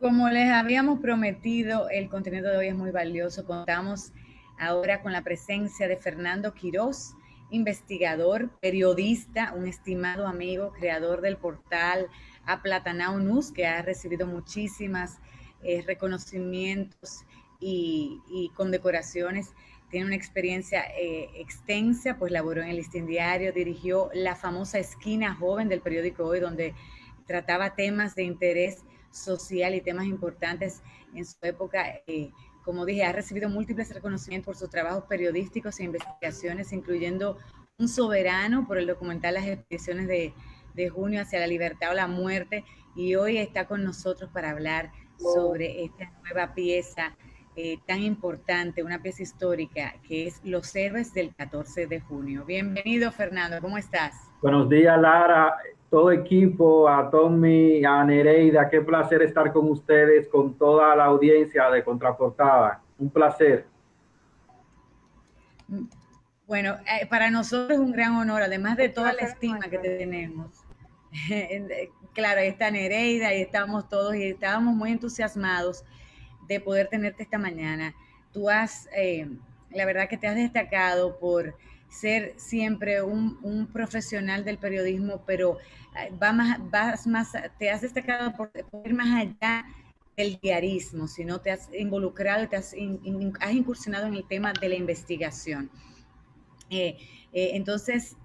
Como les habíamos prometido, el contenido de hoy es muy valioso. Contamos ahora con la presencia de Fernando Quirós, investigador, periodista, un estimado amigo, creador del portal Aplatanao News, que ha recibido muchísimas reconocimientos y condecoraciones. Tiene una experiencia extensa, pues laboró en el Listín Diario, dirigió la famosa Esquina Joven del periódico Hoy, donde trataba temas de interés social y temas importantes en su época. Como dije, ha recibido múltiples reconocimientos por sus trabajos periodísticos e investigaciones, incluyendo Un Soberano por el documental Las Expediciones de Junio hacia la Libertad o la Muerte, y hoy está con nosotros para hablar sobre esta nueva pieza tan importante, una pieza histórica, que es Los Héroes del 14 de junio. Bienvenido, Fernando, ¿cómo estás? Buenos días, Lara, todo equipo, a Tommy, a Nereida, qué placer estar con ustedes, con toda la audiencia de Contraportada. Un placer. Bueno, para nosotros es un gran honor, además de toda la estima que te tenemos. Claro, ahí está Nereida, y estamos todos y estábamos muy entusiasmados de poder tenerte esta mañana. Tú la verdad que te has destacado por ser siempre un profesional del periodismo, pero te has destacado por ir más allá del diarismo, sino te has involucrado y has incursionado en el tema de la investigación. Entonces,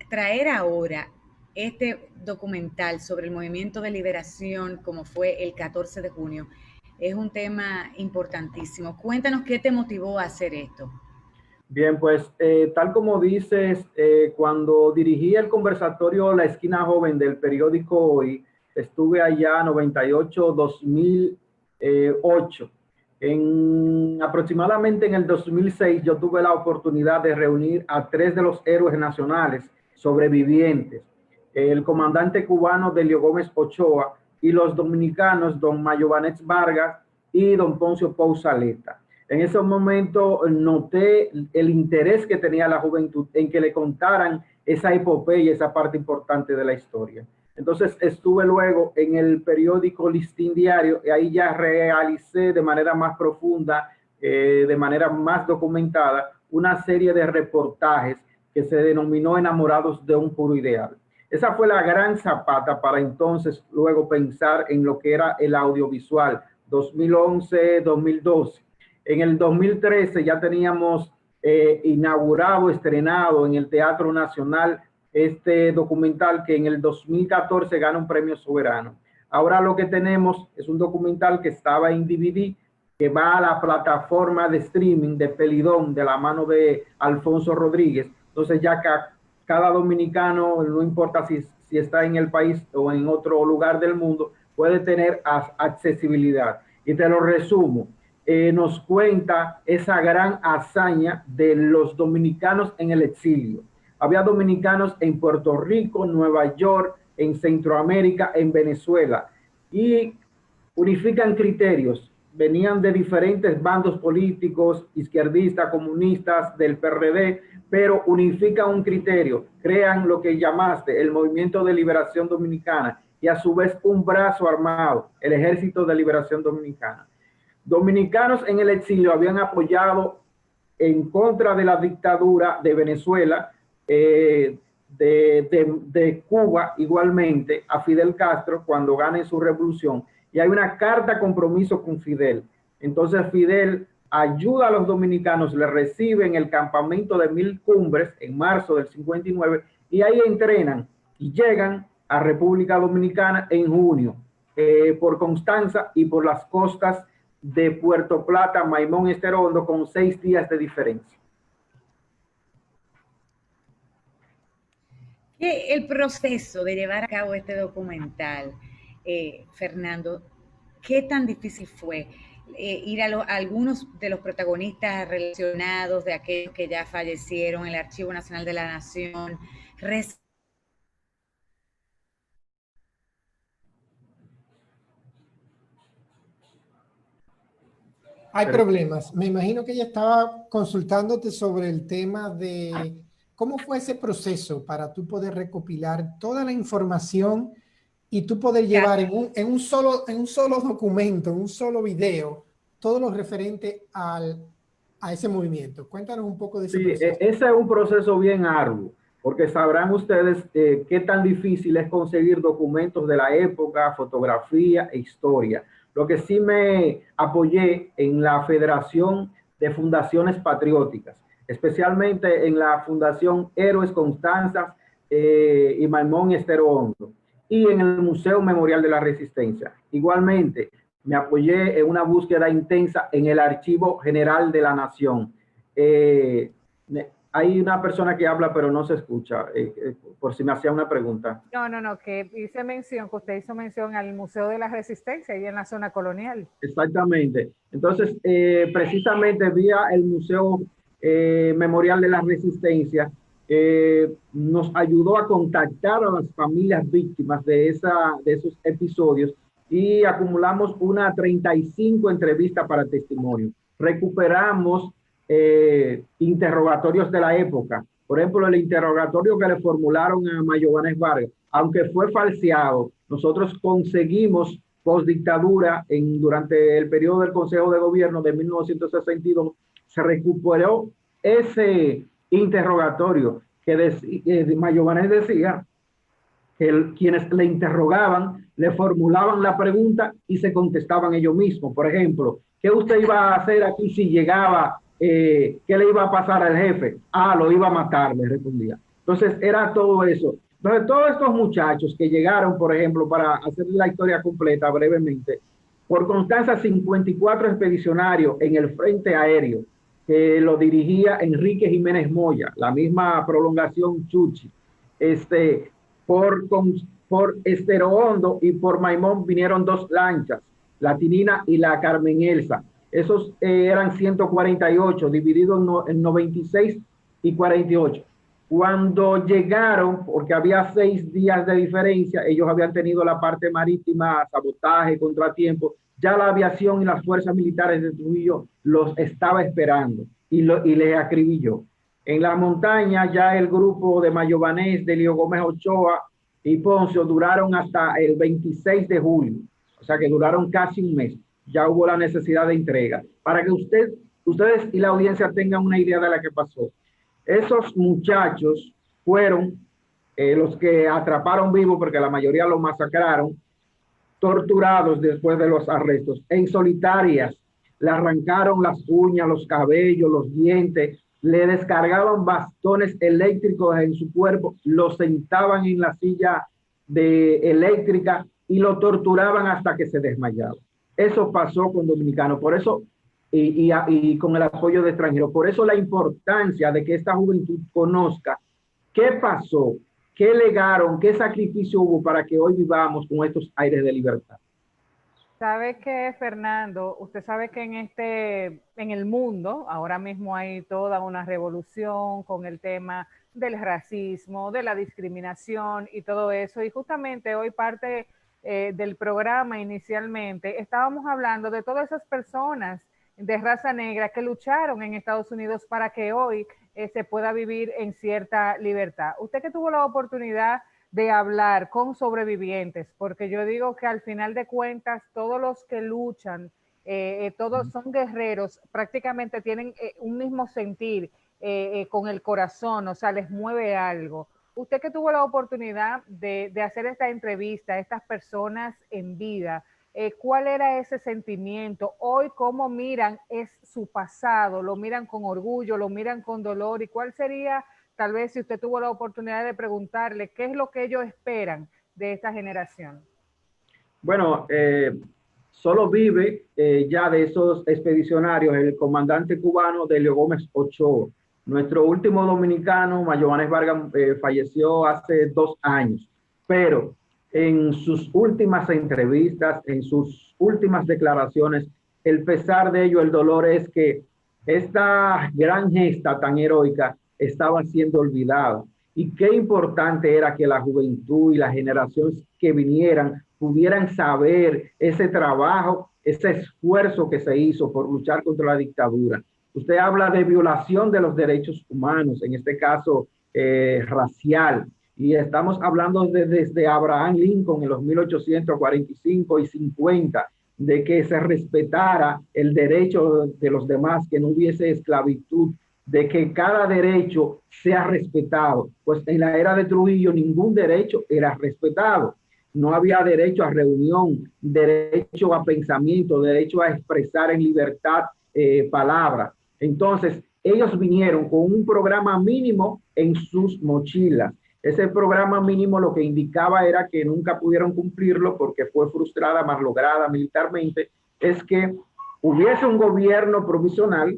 traer ahora este documental sobre el movimiento de liberación, como fue el 14 de junio, es un tema importantísimo. Cuéntanos qué te motivó a hacer esto. Bien, pues tal como dices, cuando dirigí el conversatorio La Esquina Joven del periódico Hoy, estuve allá 98-2008. Aproximadamente en el 2006 yo tuve la oportunidad de reunir a 3 de los héroes nacionales sobrevivientes, el comandante cubano Delio Gómez Ochoa y los dominicanos don Mayobanet Vargas y don Poncio Pousaleta. En ese momento noté el interés que tenía la juventud en que le contaran esa epopeya, esa parte importante de la historia. Entonces estuve luego en el periódico Listín Diario y ahí ya realicé de manera más profunda, de manera más documentada, una serie de reportajes que se denominó Enamorados de un Puro Ideal. Esa fue la gran zapata para entonces luego pensar en lo que era el audiovisual, 2011-2012. En el 2013 ya teníamos inaugurado, estrenado en el Teatro Nacional este documental que en el 2014 gana un premio soberano. Ahora lo que tenemos es un documental que estaba en DVD, que va a la plataforma de streaming de Pelidón de la mano de Alfonso Rodríguez. Entonces ya cada dominicano, no importa si está en el país o en otro lugar del mundo, puede tener accesibilidad. Y te lo resumo. Nos cuenta esa gran hazaña de los dominicanos en el exilio. Había dominicanos en Puerto Rico, Nueva York, en Centroamérica, en Venezuela, y unifican criterios. Venían de diferentes bandos políticos, izquierdistas, comunistas, del PRD, pero unifican un criterio, crean lo que llamaste el Movimiento de Liberación Dominicana y a su vez un brazo armado, el Ejército de Liberación Dominicana. Dominicanos en el exilio habían apoyado en contra de la dictadura de Venezuela, de Cuba igualmente, a Fidel Castro cuando gane su revolución. Y hay una carta compromiso con Fidel. Entonces Fidel ayuda a los dominicanos, le recibe en el campamento de Mil Cumbres en marzo del 59 y ahí entrenan y llegan a República Dominicana en junio, por Constanza y por las costas de Puerto Plata, Maimón, Esterondo, con 6 días de diferencia. El proceso de llevar a cabo este documental, Fernando, ¿qué tan difícil fue? Ir a algunos de los protagonistas relacionados, de aquellos que ya fallecieron, el Archivo Nacional de la Nación, Hay problemas. Me imagino que ella estaba consultándote sobre el tema de cómo fue ese proceso para tú poder recopilar toda la información y tú poder llevar en un solo documento, en un solo video, todo lo referente a ese movimiento. Cuéntanos un poco de ese Sí, proceso. ese es un proceso bien arduo, porque sabrán ustedes qué tan difícil es conseguir documentos de la época, fotografía e historia. Lo que sí me apoyé en la Federación de Fundaciones Patrióticas, especialmente en la Fundación Héroes Constanza y Maimón Estero Hondo, y en el Museo Memorial de la Resistencia. Igualmente, me apoyé en una búsqueda intensa en el Archivo General de la Nación. Eh, Hay una persona que habla pero no se escucha, por si me hacía una pregunta. No, que usted hizo mención al Museo de la Resistencia ahí en la zona colonial. Exactamente. Entonces, precisamente vía el Museo Memorial de la Resistencia, nos ayudó a contactar a las familias víctimas de esos episodios y acumulamos una 35 entrevistas para testimonio. Recuperamos interrogatorios de la época. Por ejemplo, el interrogatorio que le formularon a Mayobanes Vargas, aunque fue falseado, nosotros conseguimos postdictadura, durante el periodo del Consejo de Gobierno de 1962, se recuperó ese interrogatorio que Mayobanes decía que quienes le interrogaban le formulaban la pregunta y se contestaban ellos mismos. Por ejemplo, ¿qué usted iba a hacer aquí si llegaba? ¿Qué le iba a pasar al jefe? Lo iba a matar, le respondía. Entonces era todo eso. Entonces todos estos muchachos que llegaron, por ejemplo, para hacer la historia completa brevemente, por Constanza 54 expedicionarios en el frente aéreo, que lo dirigía Enrique Jiménez Moya, la misma prolongación Chuchi, por Estero Hondo y por Maimón vinieron 2 lanchas, la Tinina y la Carmen Elsa. Esos eran 148, divididos en 96 y 48. Cuando llegaron, porque había 6 días de diferencia, ellos habían tenido la parte marítima, sabotaje, contratiempo, ya la aviación y las fuerzas militares de Trujillo los estaba esperando y les acribilló. En la montaña ya el grupo de Mayobanés, de Leo Gómez Ochoa y Poncio duraron hasta el 26 de julio, o sea que duraron casi un mes. Ya hubo la necesidad de entrega. Para que ustedes y la audiencia tengan una idea de la que pasó. Esos muchachos fueron los que atraparon vivos, porque la mayoría los masacraron, torturados después de los arrestos, en solitarias. Le arrancaron las uñas, los cabellos, los dientes, le descargaban bastones eléctricos en su cuerpo, lo sentaban en la silla eléctrica y lo torturaban hasta que se desmayaba. Eso pasó con dominicanos, por eso, y con el apoyo de extranjeros. Por eso la importancia de que esta juventud conozca qué pasó, qué legaron, qué sacrificio hubo para que hoy vivamos con estos aires de libertad. ¿Sabe qué, Fernando? Usted sabe que en el mundo ahora mismo hay toda una revolución con el tema del racismo, de la discriminación y todo eso. Y justamente hoy parte del programa inicialmente estábamos hablando de todas esas personas de raza negra que lucharon en Estados Unidos para que hoy se pueda vivir en cierta libertad. Usted que tuvo la oportunidad de hablar con sobrevivientes, porque yo digo que al final de cuentas todos los que luchan, todos son guerreros, prácticamente tienen un mismo sentir con el corazón, o sea, les mueve algo. Usted que tuvo la oportunidad de hacer esta entrevista a estas personas en vida, ¿cuál era ese sentimiento? Hoy, ¿cómo miran su pasado? ¿Lo miran con orgullo? ¿Lo miran con dolor? ¿Y cuál sería, tal vez, si usted tuvo la oportunidad de preguntarle, qué es lo que ellos esperan de esta generación? Bueno, solo vive ya de esos expedicionarios el comandante cubano de Leo Gómez Ochoa. Nuestro último dominicano, Mayobanes Vargas, falleció hace 2 años, pero en sus últimas entrevistas, en sus últimas declaraciones, el pesar de ello, el dolor es que esta gran gesta tan heroica estaba siendo olvidada. Y qué importante era que la juventud y las generaciones que vinieran pudieran saber ese trabajo, ese esfuerzo que se hizo por luchar contra la dictadura. Usted habla de violación de los derechos humanos, en este caso racial, y estamos hablando desde Abraham Lincoln en los 1845 y 50, de que se respetara el derecho de los demás, que no hubiese esclavitud, de que cada derecho sea respetado. Pues en la era de Trujillo ningún derecho era respetado. No había derecho a reunión, derecho a pensamiento, derecho a expresar en libertad palabras. Entonces, ellos vinieron con un programa mínimo en sus mochilas. Ese programa mínimo lo que indicaba era que nunca pudieron cumplirlo porque fue frustrada, más lograda militarmente, es que hubiese un gobierno provisional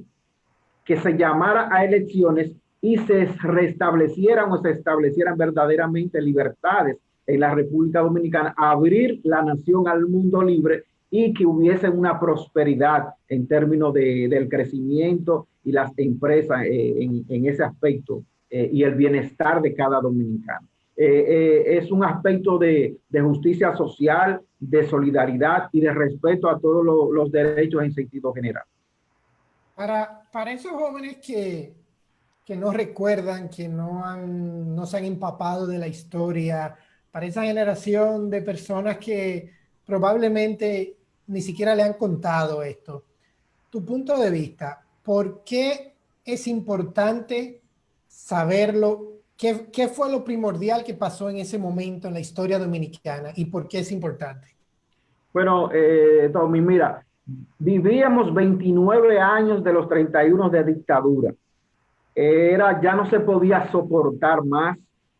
que se llamara a elecciones y se restablecieran o se establecieran verdaderamente libertades en la República Dominicana, abrir la nación al mundo libre y que hubiese una prosperidad en términos del crecimiento y las empresas en ese aspecto y el bienestar de cada dominicano. Es un aspecto de justicia social, de solidaridad y de respeto a todos los derechos en sentido general. Para esos jóvenes que no recuerdan, que no se han empapado de la historia, para esa generación de personas que probablemente ni siquiera le han contado esto, tu punto de vista, ¿por qué es importante saberlo? ¿Qué fue lo primordial que pasó en ese momento en la historia dominicana y por qué es importante? Bueno, Tommy, mira, vivíamos 29 años de los 31 de dictadura. Ya no se podía soportar más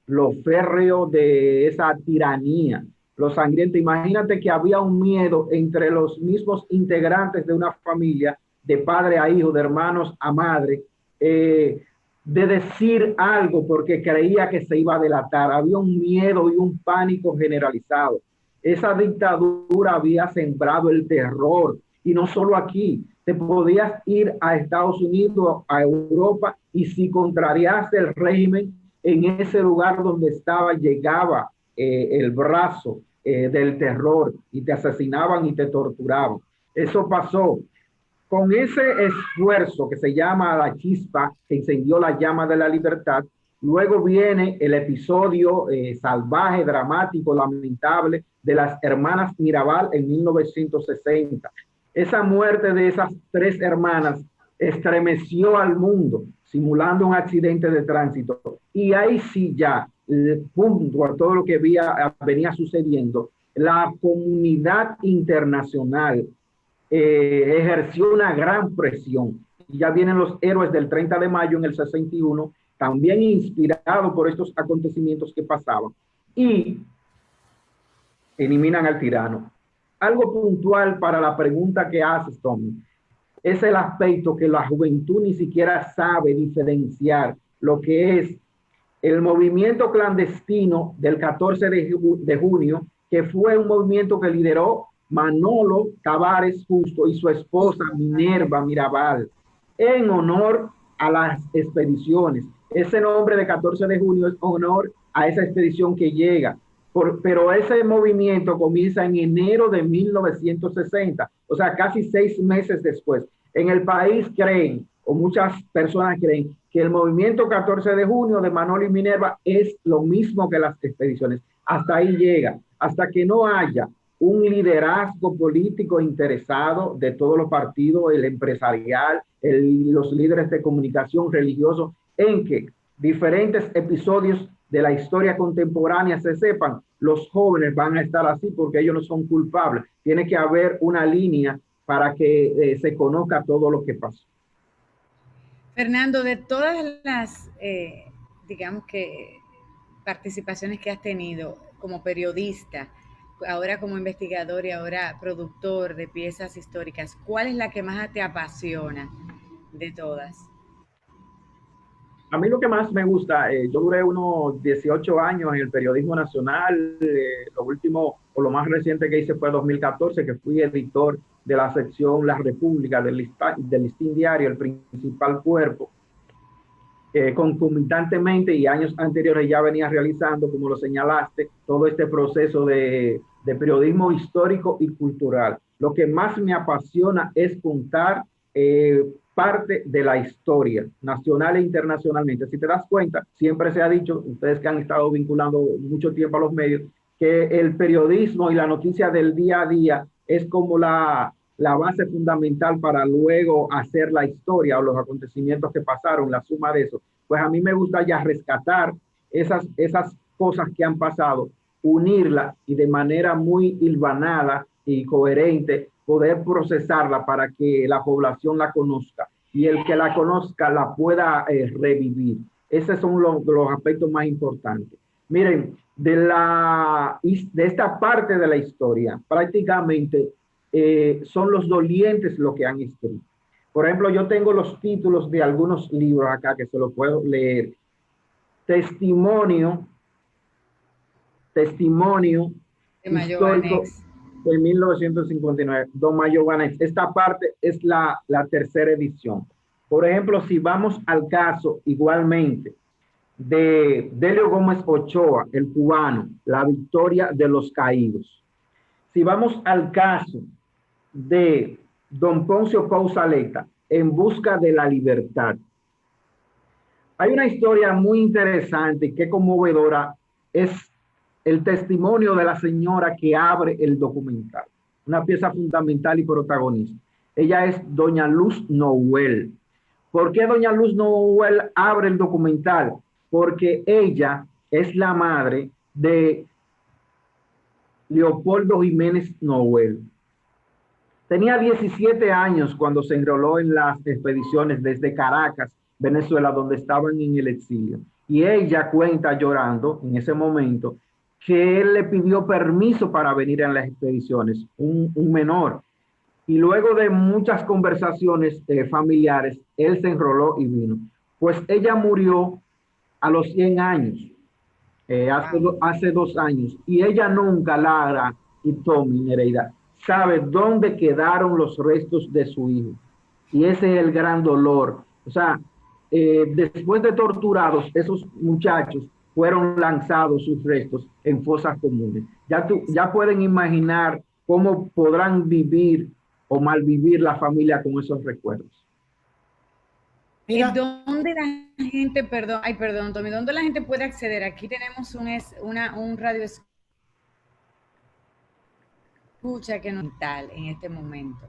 lo férreo de esa tiranía, lo sangriento. Imagínate que había un miedo entre los mismos integrantes de una familia, de padre a hijo, de hermanos a madre, de decir algo porque creía que se iba a delatar. Había un miedo y un pánico generalizado. Esa dictadura había sembrado el terror, y no solo aquí. Te podías ir a Estados Unidos, a Europa, y si contrariaste el régimen, en ese lugar donde estaba, llegaba el brazo del terror y te asesinaban y te torturaban. Eso pasó. Con ese esfuerzo que se llama la chispa que encendió la llama de la libertad, luego viene el episodio salvaje, dramático, lamentable de las hermanas Mirabal en 1960. Esa muerte de esas 3 hermanas estremeció al mundo, simulando un accidente de tránsito. Y ahí sí ya, punto a todo lo que venía sucediendo, la comunidad internacional ejerció una gran presión. Y ya vienen los héroes del 30 de mayo en el 61, también inspirados por estos acontecimientos que pasaban, y eliminan al tirano. Algo puntual para la pregunta que haces, Tommy, es el aspecto que la juventud ni siquiera sabe diferenciar lo que es el movimiento clandestino del 14 de junio, que fue un movimiento que lideró Manolo Tavares Justo y su esposa Minerva Mirabal, en honor a las expediciones. Ese nombre de 14 de junio es honor a esa expedición que llega. Pero ese movimiento comienza en enero de 1960, o sea, casi 6 meses después. En el país creen, o muchas personas creen, que el movimiento 14 de junio de Manolo y Minerva es lo mismo que las expediciones. Hasta ahí llega, hasta que no haya un liderazgo político interesado de todos los partidos, el empresarial, los líderes de comunicación religiosos, en que diferentes episodios de la historia contemporánea se sepan, los jóvenes van a estar así porque ellos no son culpables. Tiene que haber una línea para que se conozca todo lo que pasó. Fernando, de todas las, digamos que, participaciones que has tenido como periodista, ahora como investigador y ahora productor de piezas históricas, ¿cuál es la que más te apasiona de todas? A mí lo que más me gusta, yo duré unos 18 años en el periodismo nacional, lo último o lo más reciente que hice fue 2014, que fui editor de la sección La República del Listín Diario, el principal cuerpo. Concomitantemente y años anteriores ya venía realizando, como lo señalaste, todo este proceso de periodismo histórico y cultural. Lo que más me apasiona es contar parte de la historia nacional e internacionalmente. Si te das cuenta, siempre se ha dicho, ustedes que han estado vinculando mucho tiempo a los medios, que el periodismo y la noticia del día a día es como la base fundamental para luego hacer la historia o los acontecimientos que pasaron, la suma de eso. Pues a mí me gusta ya rescatar esas cosas que han pasado, unirlas y de manera muy hilvanada y coherente poder procesarla para que la población la conozca y el que la conozca la pueda revivir. Esos son los aspectos más importantes. Miren, de esta parte de la historia, prácticamente son los dolientes lo que han escrito. Por ejemplo, yo tengo los títulos de algunos libros acá que se los puedo leer. Testimonio histórico de 1959, Don Mayo Banex. Esta parte es la tercera edición. Por ejemplo, si vamos al caso igualmente de Delio Gómez Ochoa, el cubano, La victoria de los caídos. Si vamos al caso de Don Poncio Pausaleta, En busca de la libertad. Hay una historia muy interesante que conmovedora, es el testimonio de la señora que abre el documental, una pieza fundamental y protagonista. Ella es doña Luz Noel. ¿Por qué doña Luz Noel abre el documental? Porque ella es la madre de Leopoldo Jiménez Noel. Tenía 17 años cuando se enroló en las expediciones desde Caracas, Venezuela, donde estaban en el exilio. Y ella cuenta llorando en ese momento que él le pidió permiso para venir a las expediciones, un menor. Y luego de muchas conversaciones familiares, él se enroló y vino. Pues ella murió a los 100 años, hace 2 años. Y ella nunca, Lara y Tommy Nereida, sabe dónde quedaron los restos de su hijo. Y ese es el gran dolor. O sea, después de torturados, esos muchachos fueron lanzados sus restos en fosas comunes. Ya pueden imaginar cómo podrán vivir o malvivir la familia con esos recuerdos. Mira, ¿dónde la gente, perdón, Tommy, dónde la gente puede acceder? Aquí tenemos un radio escucha que no es tal en este momento.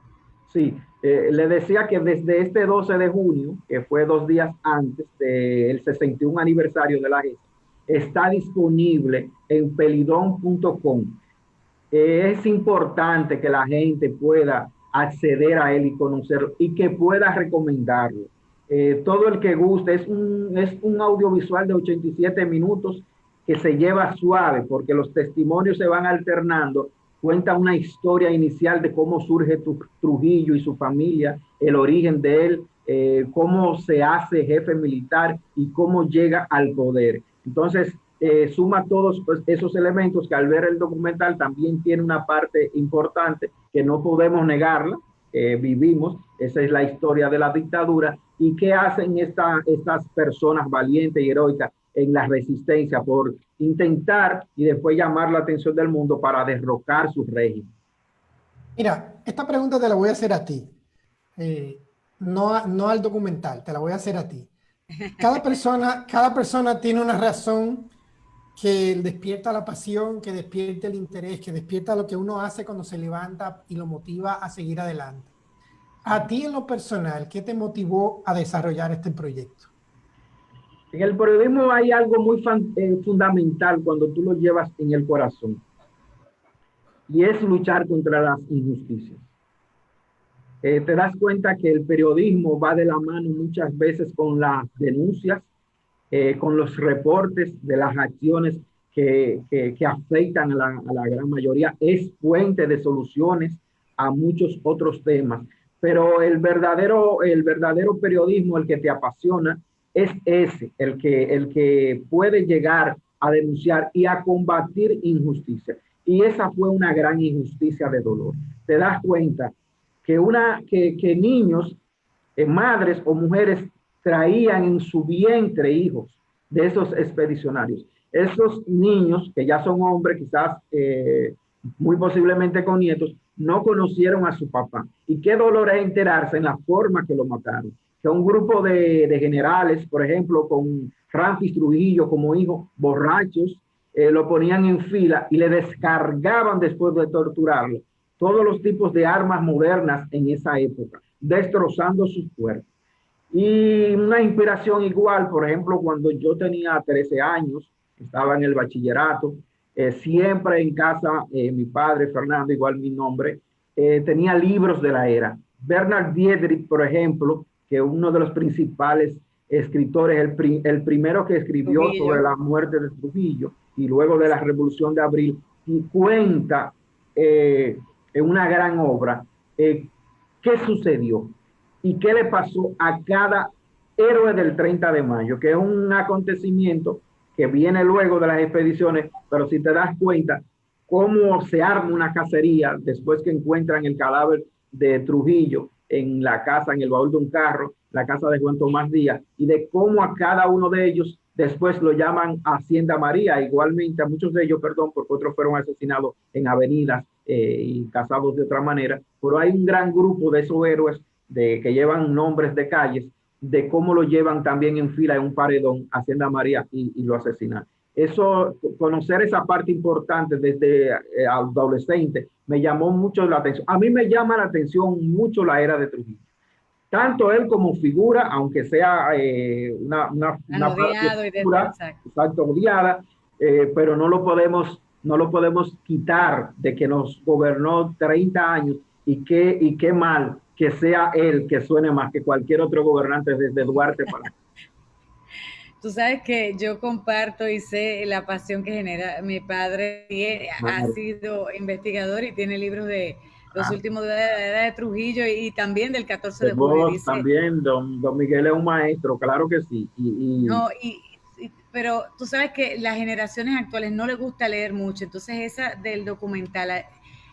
Sí, le decía que desde este 12 de junio, que fue 2 días antes del 61 aniversario de la GESA, está disponible en pelidón.com. Es importante que la gente pueda acceder a él y conocerlo y que pueda recomendarlo. Todo el que guste, es un audiovisual de 87 minutos que se lleva suave porque los testimonios se van alternando. Cuenta una historia inicial de cómo surge Trujillo y su familia, el origen de él, cómo se hace jefe militar y cómo llega al poder. Entonces, suma todos esos elementos que al ver el documental también tiene una parte importante que no podemos negarla, vivimos, esa es la historia de la dictadura y qué hacen estas personas valientes y heroicas en la resistencia por intentar y después llamar la atención del mundo para derrocar su régimen. Mira, esta pregunta te la voy a hacer a ti, no al documental, te la voy a hacer a ti. Cada persona tiene una razón que despierta la pasión, que despierta el interés, que despierta lo que uno hace cuando se levanta y lo motiva a seguir adelante. A ti en lo personal, ¿qué te motivó a desarrollar este proyecto? En el periodismo hay algo muy fundamental cuando tú lo llevas en el corazón y es luchar contra las injusticias. Te das cuenta que el periodismo va de la mano muchas veces con las denuncias, con los reportes de las acciones que afectan a la gran mayoría, es fuente de soluciones a muchos otros temas. Pero el verdadero periodismo, el que te apasiona, es ese, el que puede llegar a denunciar y a combatir injusticia. Y esa fue una gran injusticia de dolor. Te das cuenta que niños, madres o mujeres traían en su vientre hijos de esos expedicionarios. Esos niños, que ya son hombres, quizás muy posiblemente con nietos, no conocieron a su papá. Y qué dolor es enterarse en la forma que lo mataron. que un grupo de generales, por ejemplo, con Ramfis Trujillo como hijo, borrachos, lo ponían en fila y le descargaban después de torturarlo todos los tipos de armas modernas en esa época, destrozando sus cuerpos. Y una inspiración igual, por ejemplo, cuando yo tenía 13 años, estaba en el bachillerato, siempre en casa, mi padre, Fernando, igual mi nombre, tenía libros de la era. Bernard Diedrich, por ejemplo, que uno de los principales escritores, el primero que escribió Trujillo, sobre la muerte de Trujillo y luego de la Revolución de Abril, y cuenta en una gran obra qué sucedió y qué le pasó a cada héroe del 30 de mayo, que es un acontecimiento que viene luego de las expediciones, pero si te das cuenta cómo se arma una cacería después que encuentran el cadáver de Trujillo en la casa, en el baúl de un carro, la casa de Juan Tomás Díaz, y de cómo a cada uno de ellos después lo llaman Hacienda María, igualmente a muchos de ellos, perdón, porque otros fueron asesinados en avenidas y casados de otra manera, pero hay un gran grupo de esos héroes que llevan nombres de calles, de cómo lo llevan también en fila en un paredón, Hacienda María, y lo asesinan. Eso, conocer esa parte importante desde adolescente, me llamó mucho la atención. A mí me llama la atención mucho la era de Trujillo. Tanto él como figura, aunque sea una figura, exacto, odiada, pero no lo podemos quitar de que nos gobernó 30 años y qué mal que sea él que suene más que cualquier otro gobernante desde Duarte para... Tú sabes que yo comparto y sé la pasión que genera mi padre. Ha sido investigador y tiene libros de los últimos de la edad de Trujillo y también del 14 de julio. Dice, también, don Miguel es un maestro, claro que sí. Pero tú sabes que las generaciones actuales no les gusta leer mucho, entonces esa del documental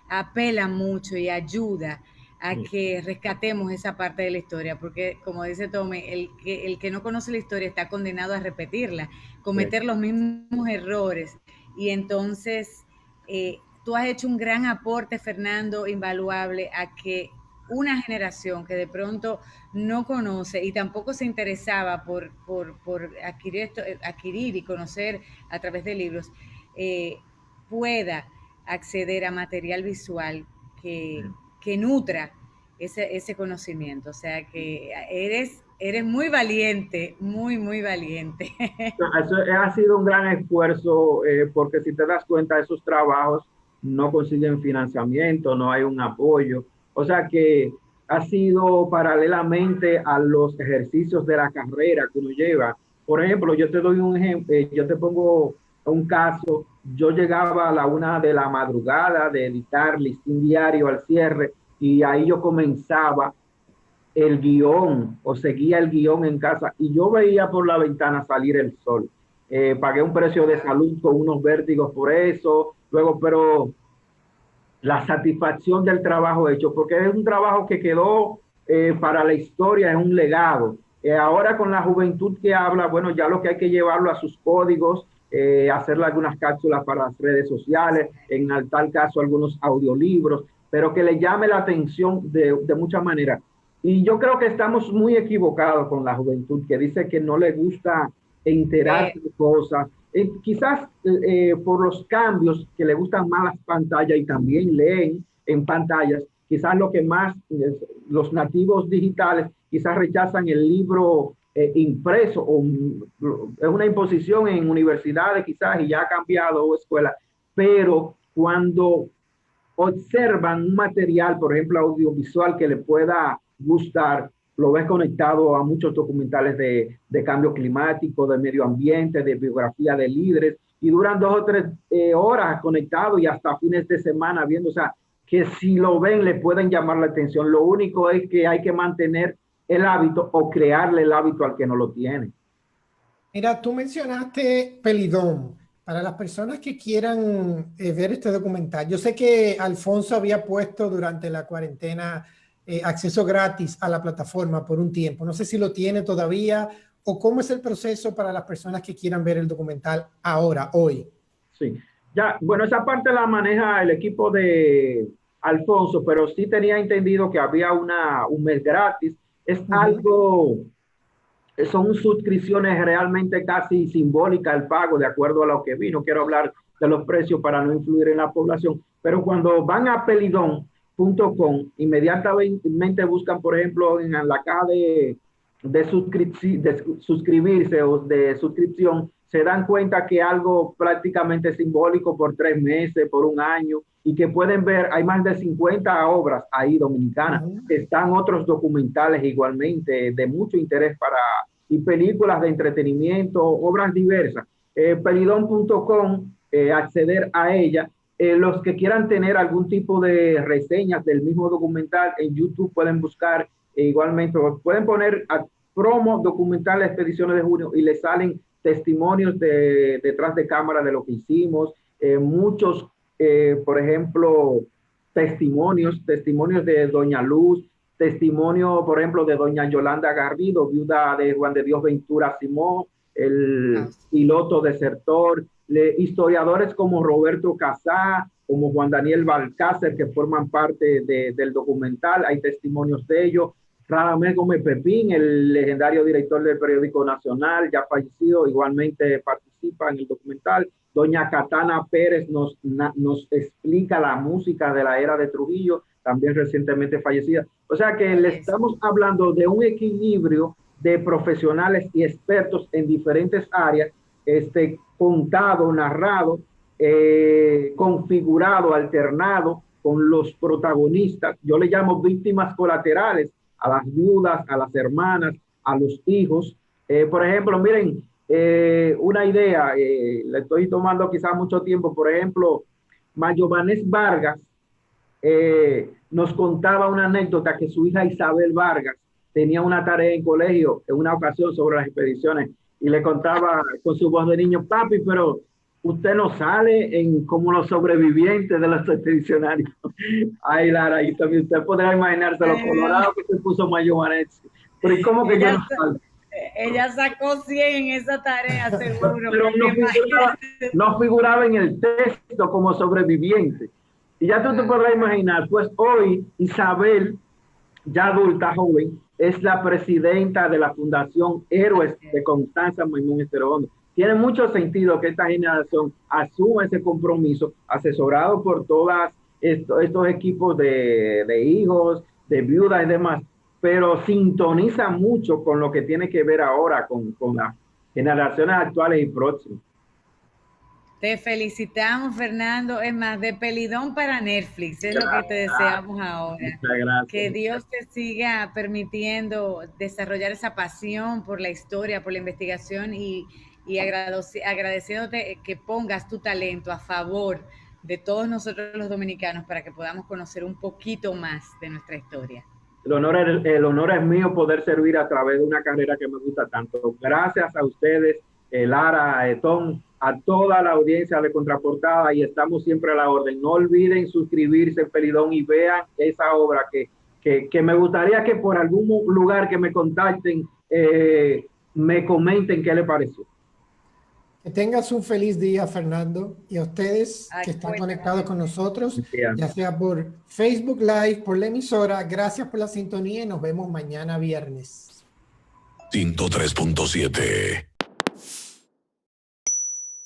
apela mucho y ayuda a que rescatemos esa parte de la historia, porque como dice Tommy, el que no conoce la historia está condenado a repetirla, cometer los mismos errores, y entonces tú has hecho un gran aporte, Fernando, invaluable, a que una generación que de pronto no conoce y tampoco se interesaba por adquirir y conocer a través de libros, pueda acceder a material visual que nutra ese conocimiento. O sea que eres muy valiente, muy valiente. Eso ha sido un gran esfuerzo, porque si te das cuenta, esos trabajos no consiguen financiamiento, no hay un apoyo. O sea que ha sido paralelamente a los ejercicios de la carrera que uno lleva. Por ejemplo, yo te doy un ejemplo, yo te pongo un caso. Yo llegaba a la 1 de la madrugada de editar Listín Diario al cierre, y ahí yo comenzaba el guión o seguía el guión en casa y yo veía por la ventana salir el sol. Pagué un precio de salud con unos vértigos por eso, luego, pero la satisfacción del trabajo hecho, porque es un trabajo que quedó para la historia, es un legado. Ahora con la juventud que habla, bueno, ya lo que hay que llevarlo a sus códigos, hacerle algunas cápsulas para las redes sociales, en tal caso algunos audiolibros, pero que le llame la atención de muchas maneras. Y yo creo que estamos muy equivocados con la juventud, que dice que no le gusta enterarse de cosas. Quizás por los cambios, que le gustan más las pantallas y también leen en pantallas, quizás lo que más los nativos digitales quizás rechazan el libro impreso, o es una imposición en universidades quizás y ya ha cambiado, o escuelas, pero cuando observan un material, por ejemplo, audiovisual que le pueda gustar, lo ves conectado a muchos documentales de cambio climático, de medio ambiente, de biografía de líderes, y duran 2 o 3 horas conectados y hasta fines de semana viendo. O sea, que si lo ven le pueden llamar la atención. Lo único es que hay que mantener el hábito o crearle el hábito al que no lo tiene. Mira, tú mencionaste Pelidón. Para las personas que quieran ver este documental, yo sé que Alfonso había puesto durante la cuarentena acceso gratis a la plataforma por un tiempo. No sé si lo tiene todavía o cómo es el proceso para las personas que quieran ver el documental ahora, hoy. Sí, ya, bueno, esa parte la maneja el equipo de Alfonso, pero sí tenía entendido que había un mes gratis. Es algo, son suscripciones realmente casi simbólicas el pago de acuerdo a lo que vi. No quiero hablar de los precios para no influir en la población, pero cuando van a pelidon.com, inmediatamente buscan, por ejemplo, en la caja de suscribirse o de suscripción, se dan cuenta que algo prácticamente simbólico por 3 meses, por un año, y que pueden ver, hay más de 50 obras ahí dominicanas. Están otros documentales igualmente de mucho interés y películas de entretenimiento, obras diversas. Pelidon.com, acceder a ella. Los que quieran tener algún tipo de reseñas del mismo documental en YouTube pueden buscar igualmente, pueden poner a promo documental Expediciones de Junio y les salen testimonios detrás de cámara de lo que hicimos, muchos, por ejemplo, testimonios de Doña Luz, testimonio, por ejemplo, de Doña Yolanda Garrido, viuda de Juan de Dios Ventura Simón, el piloto desertor, historiadores como Roberto Casá, como Juan Daniel Balcácer, que forman parte del documental, hay testimonios de ellos. Radamés Gómez Pepín, el legendario director del periódico Nacional, ya fallecido, igualmente participa en el documental. Doña Catana Pérez nos explica la música de la era de Trujillo, también recientemente fallecida. O sea que le estamos hablando de un equilibrio de profesionales y expertos en diferentes áreas, contado, narrado, configurado, alternado con los protagonistas. Yo le llamo víctimas colaterales, a las viudas, a las hermanas, a los hijos. Por ejemplo, miren, una idea, le estoy tomando quizás mucho tiempo. Por ejemplo, Mayobanés Vargas nos contaba una anécdota que su hija Isabel Vargas tenía una tarea en colegio en una ocasión sobre las expediciones y le contaba con su voz de niño: papi, pero usted no sale como los sobrevivientes de los expedicionarios. Ay, Lara, y también usted podrá imaginarse lo colorado que se puso Mayobanés. Pero ¿y cómo que yo no salgo? Ella sacó 100 en esa tarea, seguro. Pero no figuraba en el texto como sobreviviente. Y ya tú te podrás imaginar, pues hoy Isabel, ya adulta, joven, es la presidenta de la Fundación Héroes de Constanza Maimón Esterondo. Tiene mucho sentido que esta generación asuma ese compromiso, asesorado por todos estos equipos de hijos, de viudas y demás, pero sintoniza mucho con lo que tiene que ver ahora con las generaciones actuales y próximas. Te felicitamos, Fernando. Es más, de Pelidón para Netflix, es lo que te deseamos ahora. Muchas gracias. Que Dios te siga permitiendo desarrollar esa pasión por la historia, por la investigación y agradeciéndote que pongas tu talento a favor de todos nosotros los dominicanos para que podamos conocer un poquito más de nuestra historia. El honor es mío poder servir a través de una carrera que me gusta tanto. Gracias a ustedes, Lara, Tom, a toda la audiencia de Contraportada, y estamos siempre a la orden. No olviden suscribirse en Pelidón y vean esa obra que me gustaría que por algún lugar que me contacten, me comenten qué les pareció. Que tengas un feliz día, Fernando, y a ustedes que están conectados con nosotros, ya sea por Facebook Live, por la emisora. Gracias por la sintonía y nos vemos mañana viernes. 103.7